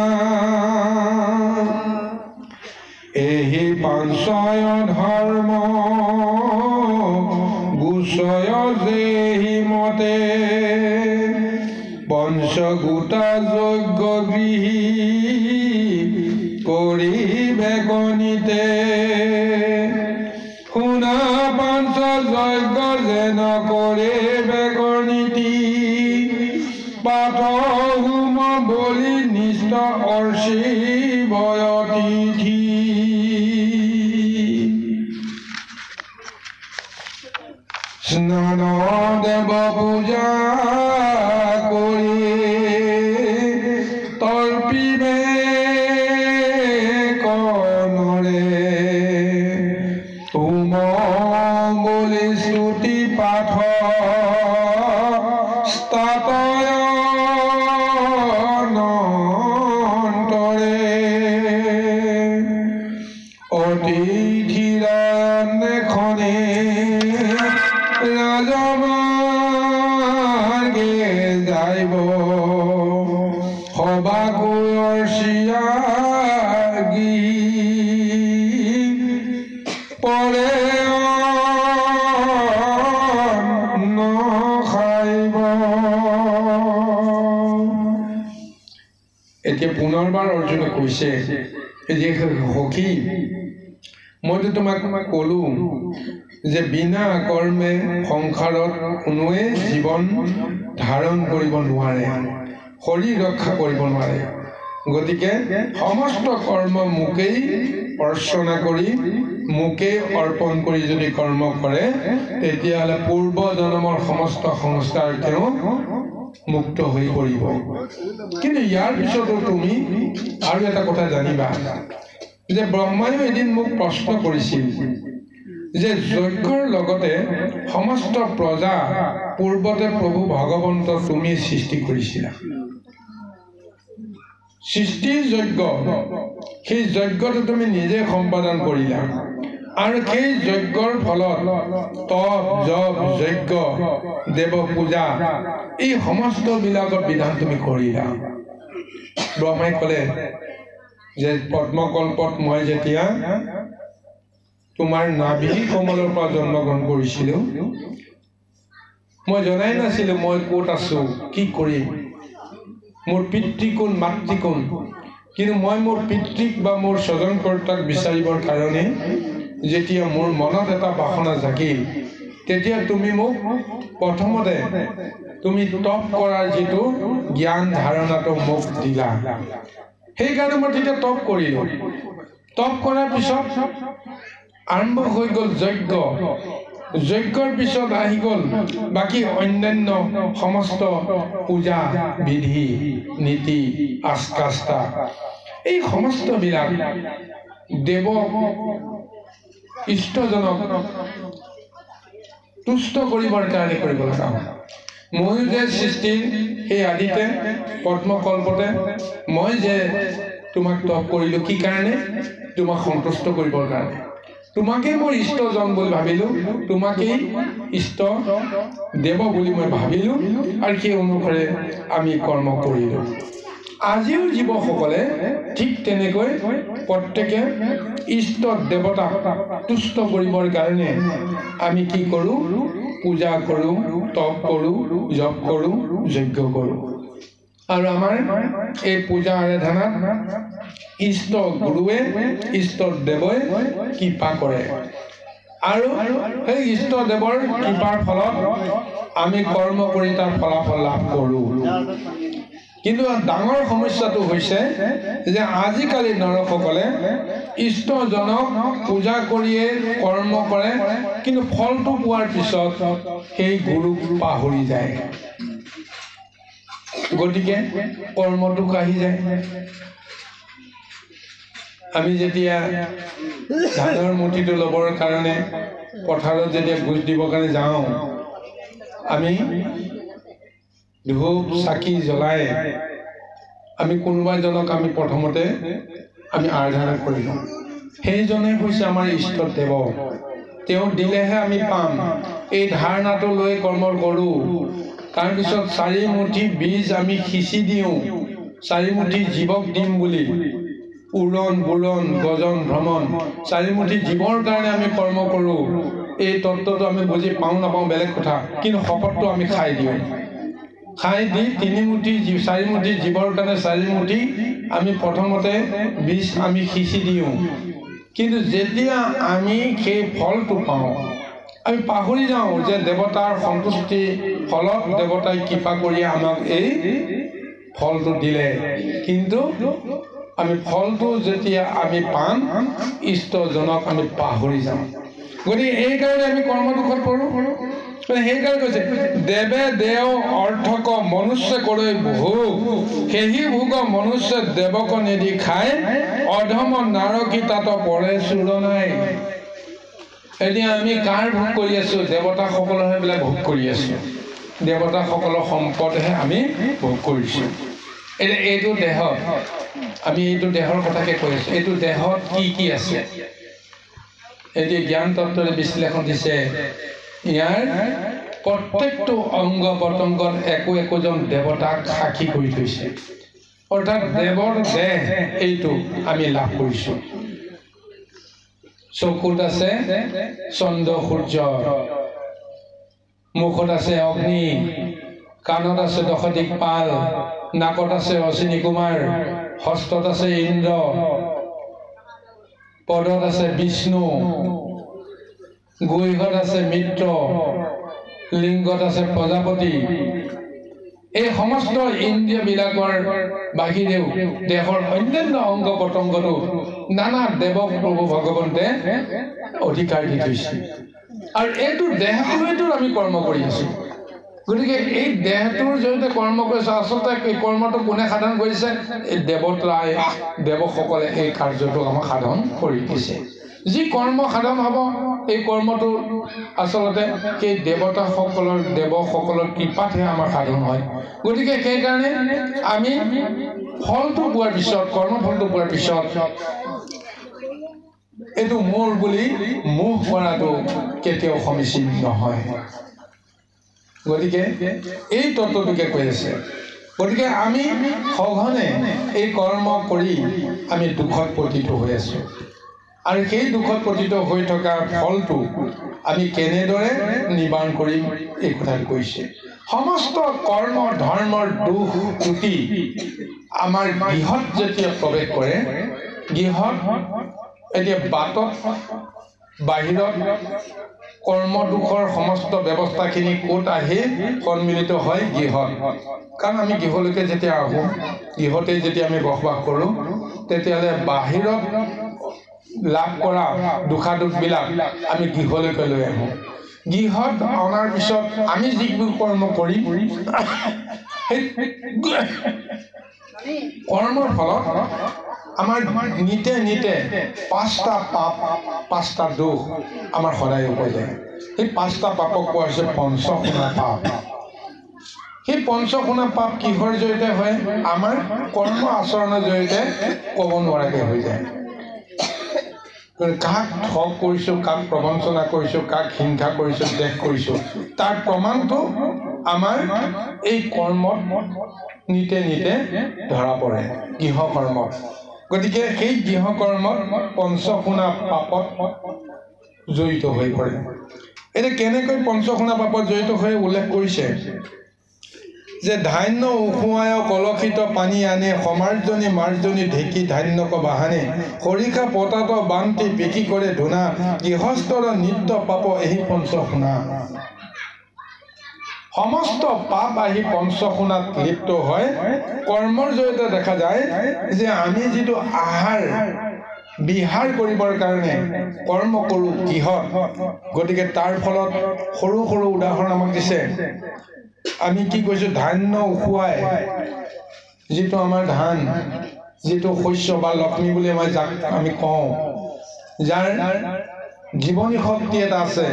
এই পাঞ্চয় ধৰ্ম গুচয় যেহি মতে পঞ্চগোটা যজ্ঞ গৃহী কৰিবে গণিতে শুনা পাঞ্চ যজ্ঞ যেন কৰিবে গণিতি পাঠ হোম বলি নিষ্ঠ অৰ্চিবয় তিথি স্নান দেৱ পূজা কৰি তৰ্পিবে কণৰে হোম বুলি স্তুতি পাঠ স্তাতয় নন্তৰে অতিথিৰাখনে ৰাজমাৰ্গে যাইব সবাকুৰ চিয়াগি পৰে নখাইব এতিয়া পুনৰবাৰ অৰ্জুনে কৈছে যে সখী মইতো তোমাক ক'লো যে বিনা কৰ্মে সংসাৰত কোনোৱে জীৱন ধাৰণ কৰিব নোৱাৰে শৰীৰ ৰক্ষা কৰিব নোৱাৰে গতিকে সমস্ত কৰ্ম মোকেই অৰ্চনা কৰি মোকেই অৰ্পণ কৰি যদি কৰ্ম কৰে তেতিয়াহ'লে পূৰ্ব জন্মৰ সমস্ত সংস্কাৰ তেওঁ মুক্ত হৈ পৰিব কিন্তু ইয়াৰ পিছতো তুমি আৰু এটা কথা জানিবা যে ব্ৰহ্মায়ো এদিন মোক প্ৰশ্ন কৰিছিল যে যজ্ঞৰ লগতে সমস্ত প্ৰজা পূৰ্বতে প্ৰভু ভগৱন্ত তুমি সৃষ্টি কৰিছিলা সৃষ্টিৰ যজ্ঞ সেই যজ্ঞটো তুমি নিজে সম্পাদন কৰিলা আৰু সেই যজ্ঞৰ ফলত তপ জপ যজ্ঞ দেৱ পূজা এই সমস্ত বিলাকৰ বিধান তুমি কৰিলা ব্ৰহ্মাই ক'লে যে পদ্মকল্পত মই যেতিয়া তোমাৰ নাভি কমলৰ পৰা জন্মগ্ৰহণ কৰিছিলোঁ মই জনাই নাছিলোঁ মই ক'ত আছোঁ কি কৰিম মোৰ পিতৃ কোন মাতৃ কোন কিন্তু মই মোৰ পিতৃক বা মোৰ স্বজনকৰ্তাক বিচাৰিবৰ কাৰণে যেতিয়া মোৰ মনত এটা বাসনা জাগিল তেতিয়া তুমি মোক প্ৰথমতে তুমি তপ কৰাৰ যিটো জ্ঞান ধাৰণাটো মোক দিলা সেইকাৰণে মই তেতিয়া তপ কৰিলোঁ তপ কৰাৰ পিছত আৰম্ভ হৈ গ'ল যজ্ঞ যজ্ঞৰ পিছত আহি গ'ল বাকী অন্যান্য সমস্ত পূজা বিধি নীতি আস্কাস্তা এই সমস্তবিলাক দেৱ ইষ্টজনক তুষ্ট কৰিবৰ কাৰণে কৰিব লগা হয় মই যে সৃষ্টিৰ এই আদিতে পদ্মকল্পতে মই যে তোমাক তপ কৰিলো কি কাৰণে তোমাক সন্তুষ্ট কৰিবৰ কাৰণে তোমাকে মই ইষ্টজন বুলি ভাবিলো তোমাকে ইষ্ট দেৱ বুলি মই ভাবিলো আৰু সেই অনুসাৰে আমি কৰ্ম কৰিলো আজিও জীৱসকলে ঠিক তেনেকৈ প্ৰত্যেকে ইষ্ট দেৱতাক তুষ্ট কৰিবৰ কাৰণে আমি কি কৰো পূজা কৰো তপ কৰো জপ কৰো যজ্ঞ কৰো আৰু আমাৰ এই পূজা আৰাধনাত ইষ্ট গুৰুৱে ইষ্ট দেৱই কৃপা কৰে আৰু সেই ইষ্ট দেৱৰ কৃপাৰ ফলত আমি কৰ্ম কৰি তাৰ ফলাফল লাভ কৰো কিন্তু ডাঙৰ সমস্যাটো হৈছে যে আজিকালি নৰসকলে ইষ্টজনক পূজা কৰিয়ে কৰ্ম কৰে কিন্তু ফলটো পোৱাৰ পিছত সেই গুৰুক পাহৰি যায় গতিকে কৰ্মটো কাঢ়ি যায় আমি যেতিয়া ধানৰ মুঠিটো ল'বৰ কাৰণে পথাৰত যেতিয়া গোজ দিবৰ কাৰণে যাওঁ আমি ধূপ চাকি জ্বলাই আমি কোনোবা এজনক আমি প্ৰথমতে আমি আৰাধনা কৰি লওঁ সেইজনে হৈছে আমাৰ ইষ্ট দেৱ তেওঁ দিলেহে আমি পাম এই ধাৰণাটো লৈ কৰ্ম কৰোঁ তাৰপিছত 4 মুঠি বীজ আমি সিঁচি দিওঁ 4 মুঠি জীৱক দিম বুলি উৰণ বুৰণ গজন ভ্ৰমণ 4 মুঠি জীৱৰ কাৰণে আমি কৰ্ম কৰোঁ এই তত্ত্বটো আমি বুজি পাওঁ নাপাওঁ বেলেগ কথা কিন্তু শপতটো আমি খাই দিওঁ খাই দি 3 মুঠি 4 মুঠি জীৱৰ কাৰণে 4 মুঠি আমি প্ৰথমতে বীজ আমি সিঁচি দিওঁ কিন্তু যেতিয়া আমি সেই ফলটো পাওঁ আমি পাহৰি যাওঁ যে দেৱতাৰ সন্তুষ্টি ফলত দেৱতাই কৃপা কৰি আমাক এই ফলটো দিলে কিন্তু আমি ফলটো যেতিয়া আমি পাম ইষ্টজনক আমি পাহৰি যাওঁ গতিকে এইকাৰণে আমি কৰ্মদুখত পৰোঁ সেইকাৰণে কৈছে দেৱে দেও অৰ্থক মনুষ্য কৰে ভোগ সেই ভোগ মনুষ্য দেৱক নিদি খায় অধম নাৰকী তাত পৰে চুৰ নাই এতিয়া আমি কাৰ ভোগ কৰি আছো দেৱতাসকলৰহে বোলে ভোগ কৰি আছো দেৱতাসকলৰ সম্পদহে আমি ভোগ কৰিছোঁ এতিয়া এইটো দেহত আমি এইটো দেহৰ কথাকে কৈ আছো এইটো দেহত কি আছে এতিয়া জ্ঞান তত্ত্বৰে বিশ্লেষণ দিছে ইয়াৰ প্ৰত্যেকটো অংগ পতংগত একোজন দেৱতাক সাক্ষী কৰি থৈছে অৰ্থাৎ দেৱৰ দেহ এইটো আমি লাভ কৰিছোঁ চকুত আছে চন্দ্ৰ সূৰ্য মুখত আছে অগ্নি কাণত আছে দশদিকপাল নাকত আছে অশ্বিনী কুমাৰ হস্তত আছে ইন্দ্ৰ পদত আছে বিষ্ণু গৈহত আছে মিত্ৰ লিংগত আছে প্ৰজাপতি এই সমস্ত ইন্দ্ৰিয়বিলাকৰ বাহিৰেও দেহৰ অন্যান্য অংগ পতংগতো নানা দেৱ প্ৰভু ভগৱন্তে অধিকাৰ দি থৈছে আৰু এইটো দেহটোৱেতো আমি কৰ্ম কৰি আছো গতিকে এই দেহটোৰ জৰিয়তে কৰ্ম কৰিছে আচলতে এই কৰ্মটো কোনে সাধন কৰিছে এই দেৱতাই দেৱসকলে এই কাৰ্যটো আমাক সাধন কৰি দিছে যি কৰ্ম সাধন হ'ব এই কৰ্মটো আচলতে সেই দেৱসকলৰ কৃপাতহে আমাৰ সাধন হয় গতিকে সেইকাৰণে আমি ফলটো পোৱাৰ পিছত কৰ্মফলটো পোৱাৰ পিছত এইটো মোৰ বুলি মোহ কৰাটো কেতিয়াও সমীচীন নহয় গতিকে এই তত্ত্বটোকে কৈ আছে গতিকে আমি সঘনে এই কৰ্ম কৰি আমি দুখত পতিত হৈ আছো আৰু সেই দুখত পতিত হৈ থকা ফলটো আমি কেনেদৰে নিবাৰণ কৰিম এই কথাটো কৈছে সমস্ত কৰ্ম ধৰ্মৰ দুখ ত্ৰুটি আমাৰ গৃহত যেতিয়া প্ৰৱেশ কৰে গৃহত এতিয়া বাটত বাহিৰত কৰ্ম দুখৰ সমস্ত ব্যৱস্থাখিনি ক'ত আহি সন্মিলিত হয় গৃহত কাৰণ আমি গৃহলৈকে যেতিয়া আহোঁ গৃহতে যেতিয়া আমি বসবাস কৰোঁ তেতিয়াহ'লে বাহিৰত লাভ কৰা দুখাদুখবিলাক আমি গৃহলৈকে লৈ আহোঁ গৃহত অনাৰ পিছত আমি যিবোৰ কৰ্ম কৰিম সেই কৰ্মৰ ফলত আমাৰ নিতে নিতে 5টা পাপ 5টা দোষ আমাৰ সদায় উপজে সেই 5টা পাপক কোৱা হৈছে পঞ্চখুণা পাপ সেই পঞ্চখুণা পাপ কিহৰ জৰিয়তে হয় আমাৰ কৰ্ম আচৰণৰ জৰিয়তে ক'ব নোৱাৰাকৈ হৈ যায় কাক ঠগ কৰিছো কাক প্ৰবঞ্চনা কৰিছো কাক হিংসা কৰিছো দেশ কৰিছো তাৰ প্ৰমাণটো আমাৰ এই কৰ্মত নিতে নিতে ধৰা পৰে গৃহ কৰ্মত গতিকে সেই গৃহ কৰ্মত পঞ্চখুণা পাপত জড়িত হৈ পৰে এটা কেনেকৈ পঞ্চখুণা পাপত জড়িত হৈ উল্লেখ কৰিছে যে ধান্য উখুৱায় কলখিত পানী আনে সমাৰ্জনী মাৰ্জনী ঢেকি ধান্যক বাহানে খৰিখা পতাত বান্তি বিকি কৰে ধুনা গৃহস্থৰ নিত্য পাপ এই পঞ্চখুণা সমস্ত পাপ আহি পঞ্চখুণাত লিপ্ত হয় কৰ্মৰ জৰিয়তে দেখা যায় যে আমি যিটো আহাৰ বিহাৰ কৰিবৰ কাৰণে কৰ্ম কৰোঁ কিহত গতিকে তাৰ ফলত সৰু সৰু উদাহৰণ আমাক দিছে আমি কি কৈছো ধান্য উখুৱাই যিটো আমাৰ ধান যিটো শস্য বা লক্ষ্মী বুলি যাক আমি কওঁ যাৰ জীৱনী শক্তি এটা আছে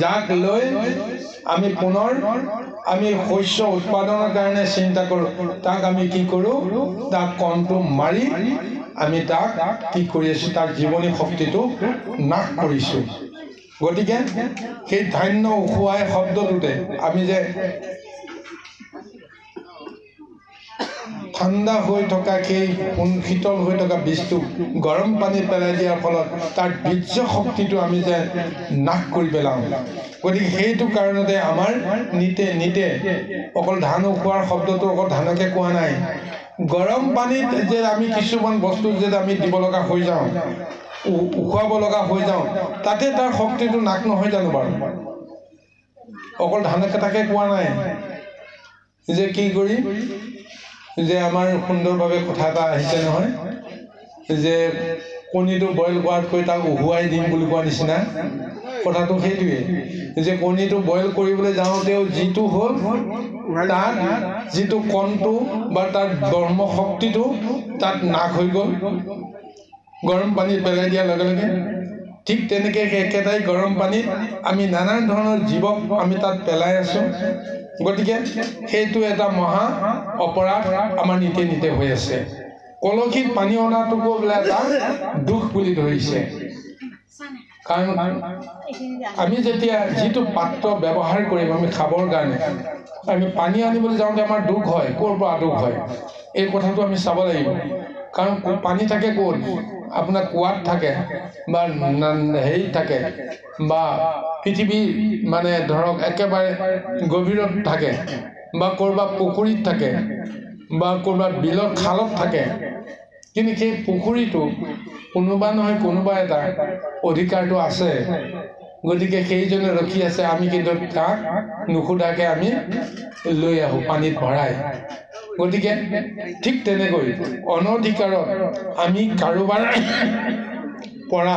যাক লৈ আমি পুনৰ আমি শস্য উৎপাদনৰ কাৰণে চিন্তা কৰোঁ তাক আমি কি কৰোঁ তাক কণটো মাৰি আমি তাক কি কৰি আছোঁ তাৰ জীৱনী শক্তিটো নাশ কৰিছোঁ গতিকে সেই ধান্য উখুৱাই শব্দটোতে আমি যে ঠাণ্ডা হৈ থকা সেই শীতল হৈ থকা বীজটো গৰম পানী পেলাই দিয়াৰ ফলত তাৰ বীৰ্য শক্তিটো আমি যে নাশ কৰি পেলাওঁ গতিকে সেইটো কাৰণতে আমাৰ নিতে নিতে অকল ধান উখোৱাৰ শব্দটো অকল ধানকে কোৱা নাই গৰম পানীত যে আমি কিছুমান বস্তু যে আমি দিব লগা হৈ যাওঁ উখুৱাব লগা হৈ যাওঁ তাতে তাৰ শক্তিটো নাশ নহয় জানো বাৰু অকল ধানকে তাকে কোৱা নাই যে কি কৰি যে আমাৰ সুন্দৰভাৱে কথা এটা আহিছে নহয় যে কণীটো বইল কৰাতকৈ তাক উহুৱাই দিম বুলি কোৱা নিচিনা কথাটো সেইটোৱে যে কণীটো বইল কৰিবলৈ যাওঁতেও যিটো হ'ল তাত যিটো কণটো বা তাৰ ব্ৰহ্ম শক্তিটো তাত নাশ হৈ গ'ল গৰম পানীত পেলাই দিয়াৰ লগে লগে ঠিক তেনেকৈ একেটাই গৰম পানীত আমি নানান ধৰণৰ জীৱক আমি তাত পেলাই আছোঁ গতিকে সেইটো এটা মহা অপৰাধ আমাৰ নিতে নিতে হৈ আছে কলখিত পানী অনাটোকো বোলে এটা দুখ বুলি ধৰিছে কাৰণ আমি যেতিয়া যিটো পাত্ৰ ব্যৱহাৰ কৰিম আমি খাবৰ কাৰণে আমি পানী আনিবলৈ যাওঁতে আমাৰ দুখ হয় ক'ৰ পৰা দুখ হয় এই কথাটো আমি চাব লাগিব কাৰণ পানী থাকে ক'ত আপোনাৰ কুৱাত থাকে বা হেৰিত থাকে বা পৃথিৱী মানে ধৰক একেবাৰে গভীৰত থাকে বা ক'ৰবাত পুখুৰীত থাকে বা ক'ৰবাত বিলত খালত থাকে কিন্তু সেই পুখুৰীটো কোনোবা নহয় কোনোবা এটা অধিকাৰটো আছে গতিকে সেইজনে ৰখি আছে আমি কিন্তু তাক নুসুধাকৈ আমি লৈ আহোঁ পানীত ভৰাই গতিকে ঠিক তেনেকৈ অনধিকাৰত আমি কাৰোবাৰ পৰা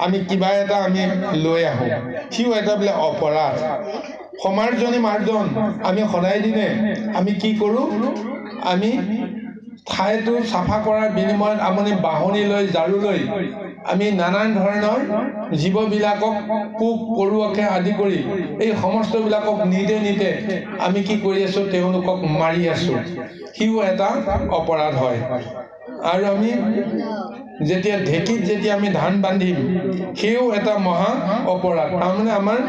আমি কিবা এটা আমি লৈ আহোঁ সিও এটা বোলে অপৰাধ সমাৰ্জনী মাৰ্জন আমি সদায় দিনে আমি কি কৰোঁ আমি ঠাইটো চাফা কৰাৰ বিনিময়ত আমি বাহনি লৈ ঝাৰু লৈ আমি নানান ধৰণৰ জীৱবিলাকক পোক পৰুৱাকে আদি কৰি এই সমস্তবিলাকক নিতে নিতে আমি কি কৰি আছোঁ তেওঁলোকক মাৰি আছোঁ সিও এটা অপৰাধ হয় আৰু আমি যেতিয়া ঢেঁকীত যেতিয়া আমি ধান বান্ধিম সেও এটা মহা অপৰাধ তাৰমানে আমাৰ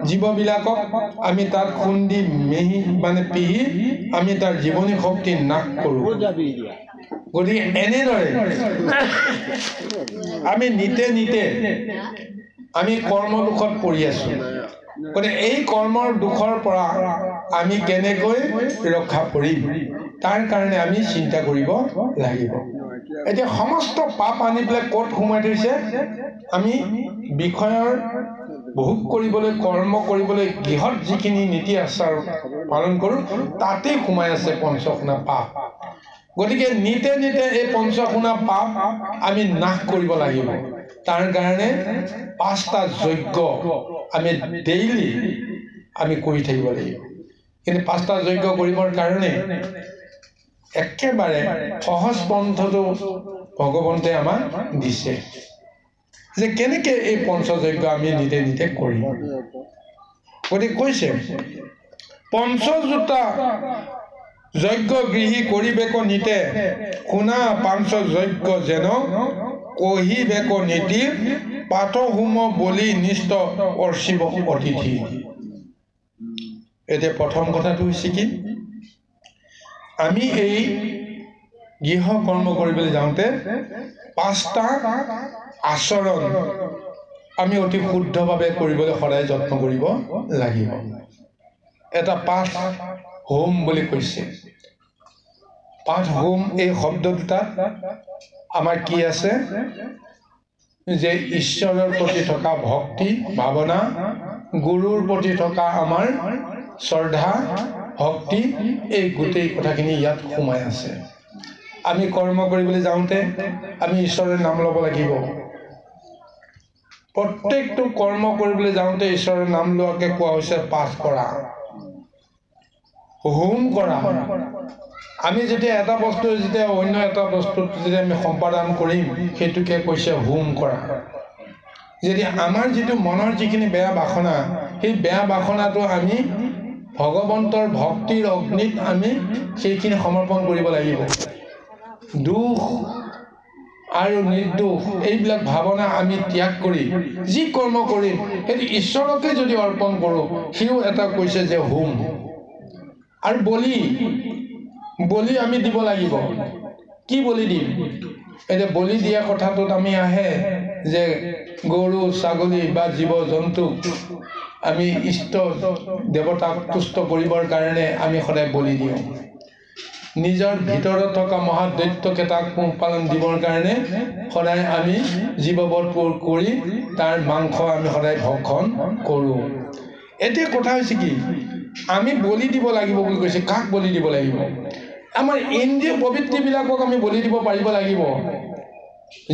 জীৱবিলাকক আমি তাত খুন্দি মেহি মানে পিহি আমি তাৰ জীৱনী শক্তি নাশ কৰোঁ গতিকে এনেদৰে আমি নিতে নিতে আমি কৰ্ম দুখত পৰি আছোঁ গতিকে এই কৰ্মৰ দুখৰ পৰা আমি কেনেকৈ ৰক্ষা পৰিম তাৰ কাৰণে আমি চিন্তা কৰিব লাগিব এতিয়া সমস্ত পাপ আনি পেলাই ক'ত সোমাই থৈছে আমি বিষয়ৰ ভোগ কৰিবলৈ কৰ্ম কৰিবলৈ গৃহত যিখিনি নীতি আচাৰ পালন কৰোঁ তাতেই সোমাই আছে পঞ্চখুণা পাপ গতিকে নিতে নিতে এই পঞ্চখুণা পাপ আমি নাশ কৰিব লাগিব তাৰ কাৰণে 5টা যজ্ঞ আমি ডেইলি আমি কৰি থাকিব লাগিব কিন্তু 5টা যজ্ঞ কৰিবৰ কাৰণে একেবাৰে সহজ পন্থটো ভগৱন্তে আমাক দিছে যে কেনেকৈ এই পঞ্চযজ্ঞ আমি নিজে নিজে কৰিম গতিকে কৈছে পঞ্চজোতা যজ্ঞ গৃহী কৰিবেক নিতে শুনা পাঞ্চ যজ্ঞ যেন কহিবেক নীতি পাঠ হোম বলি নিষ্ঠ অৰ্চিব অতিথি এতিয়া প্ৰথম কথাটো হৈছে কি আমি এই গৃহ কৰ্ম কৰিবলৈ যাওঁতে 5টা আচৰণ আমি অতি শুদ্ধভাৱে কৰিবলৈ সদায় যত্ন কৰিব লাগিব এটা পাঠ হোম বুলি কৈছে পাঠ হোম এই শব্দ দুটাত আমাৰ কি আছে যে ঈশ্বৰৰ প্ৰতি থকা ভক্তি ভাৱনা গুৰুৰ প্ৰতি থকা আমাৰ শ্ৰদ্ধা ভক্তি এই গোটেই কথাখিনি ইয়াত সোমাই আছে আমি কৰ্ম কৰিবলৈ যাওঁতে আমি ঈশ্বৰৰ নাম ল'ব লাগিব প্ৰত্যেকটো কৰ্ম কৰিবলৈ যাওঁতে ঈশ্বৰৰ নাম লোৱাকে কোৱা হৈছে পাঠ কৰা হোম কৰা আমি যেতিয়া এটা বস্তু যেতিয়া অন্য এটা বস্তুত যদি আমি সম্পাদন কৰিম সেইটোকে কৈছে হোম কৰা যদি আমাৰ যিটো মনৰ যিখিনি বেয়া বাসনা সেই বেয়া বাসনাটো আমি ভগৱন্তৰ ভক্তিৰ অগ্নিত আমি সেইখিনি সমৰ্পণ কৰিব লাগিব দুখ আৰু নিৰ্দোষ এইবিলাক ভাৱনা আমি ত্যাগ কৰি যি কৰ্ম কৰিম সেইটো ঈশ্বৰকে যদি অৰ্পণ কৰোঁ সিও এটা কৈছে যে হোম আৰু বলি আমি দিব লাগিব কি বলি দিম এতিয়া বলি দিয়া কথাটোত আমি আহে যে গৰু ছাগলী বা জীৱ জন্তু আমি ইষ্ট দেৱতাক তুষ্ট কৰিবৰ কাৰণে আমি সদায় বলি দিওঁ নিজৰ ভিতৰত থকা মহাদৈত্যকেইটাক পোহপালন দিবৰ কাৰণে সদায় আমি জীৱবধ কৰি তাৰ মাংস আমি সদায় ভক্ষণ কৰোঁ এতিয়া কথা হৈছে কি আমি বলি দিব লাগিব বুলি কৈছে কাক বলি দিব লাগিব আমাৰ ইন্দ্ৰিয় প্ৰবৃত্তিবিলাকক আমি বলি দিব পাৰিব লাগিব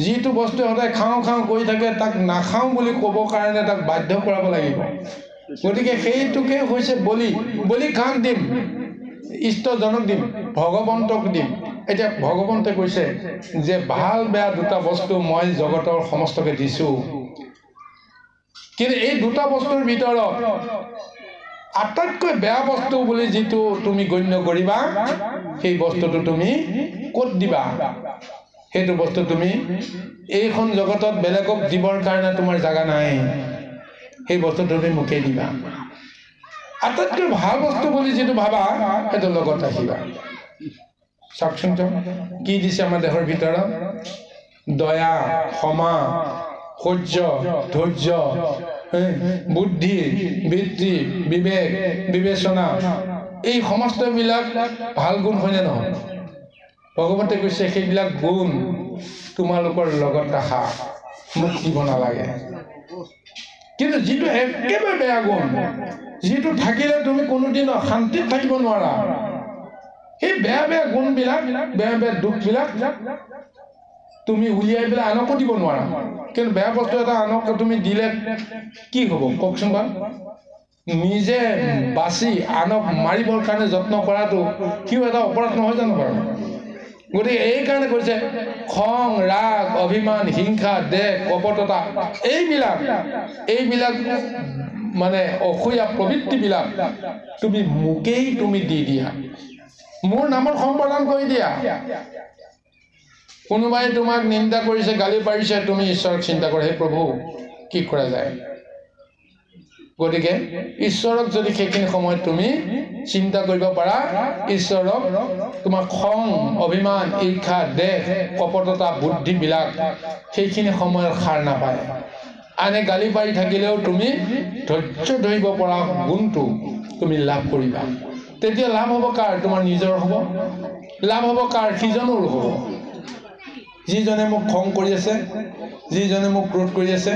যিটো বস্তু সদায় খাওঁ খাওঁ কৰি থাকে তাক নাখাওঁ বুলি ক'ব কাৰণে তাক বাধ্য কৰাব লাগিব গতিকে সেইটোকে হৈছে বলি কাক দিম ইষ্টজনক দিম ভগৱন্তক দিম এতিয়া ভগৱন্তে কৈছে যে ভাল বেয়া দুটা বস্তু মই জগতৰ সমস্তকে দিছোঁ কিন্তু এই দুটা বস্তুৰ ভিতৰত আটাইতকৈ বেয়া বস্তু বুলি যিটো তুমি গণ্য কৰিবা সেই বস্তুটো তুমি ক'ত দিবা সেইটো বস্তু তুমি এইখন জগতত বেলেগক দিবৰ কাৰণে তোমাৰ জাগা নাই সেই বস্তুটো তুমি মোকেই দিবা আটাইতকৈ ভাল বস্তু বুলি যিটো ভাবা সেইটো লগত ৰাখিবা চাওকচোন কি দিছে আমাৰ দেহৰ ভিতৰত দয়া ক্ষমা সহ্য ধৈৰ্য বুদ্ধি বৃত্তি বিবেক বিবেচনা এই সমস্তবিলাক ভাল গুণ হয়নে নহয় ভগৱন্তে কৈছে সেইবিলাক গুণ তোমালোকৰ লগত ৰাখা মোক দিব নালাগে কিন্তু যিটো একেবাৰে বেয়া গুণ যিটো থাকিলে তুমি কোনোদিন শান্তিত থাকিব নোৱাৰা সেই বেয়া বেয়া গুণবিলাক বেয়া বেয়া দুখবিলাক তুমি উলিয়াই পেলাই আনকো দিব নোৱাৰা কিন্তু বেয়া বস্তু এটা আনক তুমি দিলে কি হ'ব কওকচোন বাৰু নিজে বাচি আনক মাৰিবৰ কাৰণে যত্ন কৰাটো কিয় এটা অপৰাধ নহয় জানো বাৰু গতিকে এইকাৰণে কৈছে খং ৰাগ অভিমান হিংসা দেহ কপটতা এইবিলাক মানে অসূয়া প্ৰবৃত্তিবিলাক তুমি মোকেই তুমি দি দিয়া মোৰ নামত সম্পাদন কৰি দিয়া কোনোবাই তোমাক নিন্দা কৰিছে গালি পাৰিছে তুমি ঈশ্বৰক চিন্তা কৰা হে প্ৰভু কি কৰা যায় গতিকে ঈশ্বৰক যদি সেইখিনি সময়ত তুমি চিন্তা কৰিব পাৰা ঈশ্বৰক তোমাৰ খং অভিমান ঈৰ্ষা দেহ কপটতা বুদ্ধিবিলাক সেইখিনি সময়ত সাৰ নাপায় আনে গালি পাৰি থাকিলেও তুমি ধৈৰ্য ধৰিব পৰা গুণটো তুমি লাভ কৰিবা তেতিয়া লাভ হ'ব কাৰ তোমাৰ নিজৰ হ'ব লাভ হ'ব কাৰ সিজনৰ হ'ব যিজনে মোক খং কৰি আছে যিজনে মোক ক্ৰোধ কৰি আছে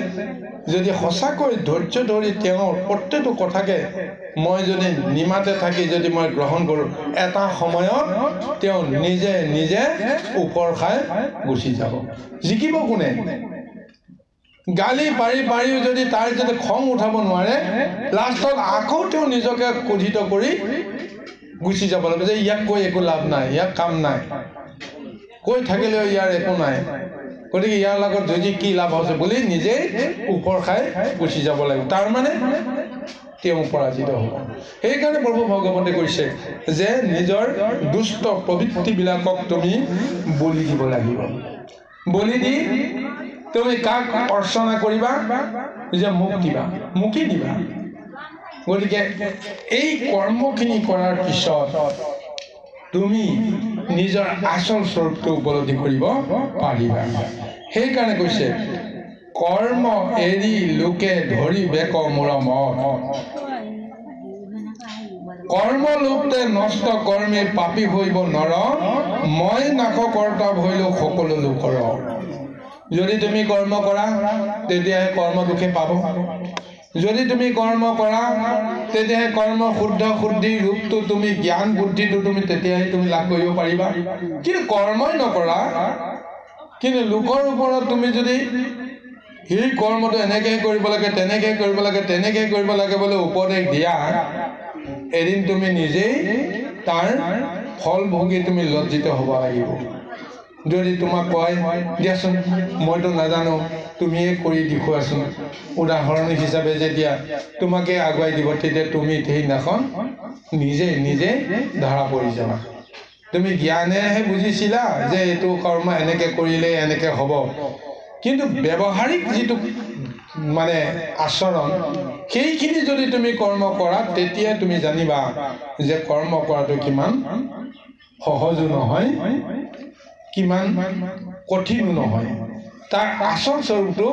যদি সঁচাকৈ ধৈৰ্য ধৰি তেওঁৰ প্ৰত্যেকটো কথাকে মই যদি নিমাতে থাকি যদি মই গ্ৰহণ কৰোঁ এটা সময়ত তেওঁ নিজে নিজে ওপৰ খাই গুচি যাব জিকিব কোনে গালি পাৰিও যদি তাৰ যদি খং উঠাব নোৱাৰে লাষ্টত আকৌ তেওঁ নিজকে ক্ৰোধিত কৰি গুচি যাব লাগে যে ইয়াক কৈ একো লাভ নাই ইয়াক কাম নাই কৈ থাকিলেও ইয়াৰ একো নাই গতিকে ইয়াৰ লগত যুঁজি কি লাভ আছে বুলি নিজেই ওপৰ খাই গুচি যাব লাগিব তাৰমানে তেওঁ পৰাজিত হ'ব সেইকাৰণে প্ৰভু ভগৱতে কৈছে যে নিজৰ দুষ্ট প্ৰবৃত্তিবিলাকক তুমি বলি দিব লাগিব বলি দি তুমি কাক অৰ্চনা কৰিবা যে মোক দিবা মোকেই দিবা গতিকে এই কৰ্মখিনি কৰাৰ পিছত তুমি নিজৰ আচল স্বৰূপটো উপলব্ধি কৰিব পাৰিবা সেইকাৰণে কৈছে কৰ্ম এৰি লোকে ধৰি বেক মোৰ মন কৰ্ম লোপতে নষ্ট কৰ্মে পাপী হইব নৰ মই নাক কৰ্তব্য হইলো সকলো লোকৰ যদি তুমি কৰ্ম কৰা তেতিয়াহে কৰ্ম দুখে পাব যদি তুমি কৰ্ম কৰা তেতিয়াহে কৰ্ম শুদ্ধ শুদ্ধি ৰূপটো তুমি জ্ঞান বুদ্ধিটো তুমি তেতিয়াহে তুমি লাভ কৰিব পাৰিবা কিন্তু কৰ্মই নকৰা কিন্তু লোকৰ ওপৰত তুমি যদি এই কৰ্মটো এনেকৈ কৰিব লাগে তেনেকৈ কৰিব লাগে তেনেকৈ কৰিব লাগে বুলি উপদেশ দিয়া এদিন তুমি নিজেই তাৰ ফল ভোগী তুমি লজ্জিত হ'ব লাগিব যদি তোমাক কয় দিয়াচোন মইতো নাজানো তুমিয়ে কৰি দেখুৱাচোন উদাহৰণ হিচাপে যেতিয়া তোমাকে আগুৱাই দিব তেতিয়া তুমি সেইদিনাখন নিজে নিজে ধৰা পৰি যাবা তুমি জ্ঞানেহে বুজিছিলা যে এইটো কৰ্ম এনেকৈ কৰিলে এনেকৈ হ'ব কিন্তু ব্যৱহাৰিক যিটো মানে আচৰণ সেইখিনি যদি তুমি কৰ্ম কৰা তেতিয়া তুমি জানিবা যে কৰ্ম কৰাটো কিমান সহজো নহয় কিমান কঠিনো নহয় তাৰ আচল স্বৰূপটো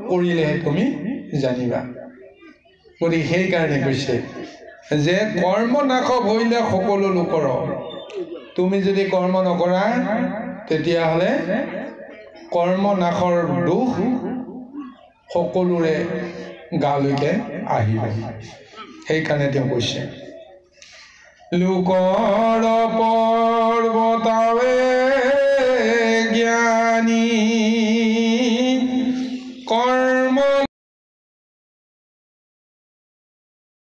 কৰিলেহে তুমি জানিবা গতিকে সেইকাৰণে কৈছে যে কৰ্ম নাশ হইলে সকলো লোকৰ তুমি যদি কৰ্ম নকৰা তেতিয়াহ'লে কৰ্ম নাশৰ দুখ সকলোৰে গালৈকে আহিব সেইকাৰণে তেওঁ কৈছে লোকৰ পৰ্বতাব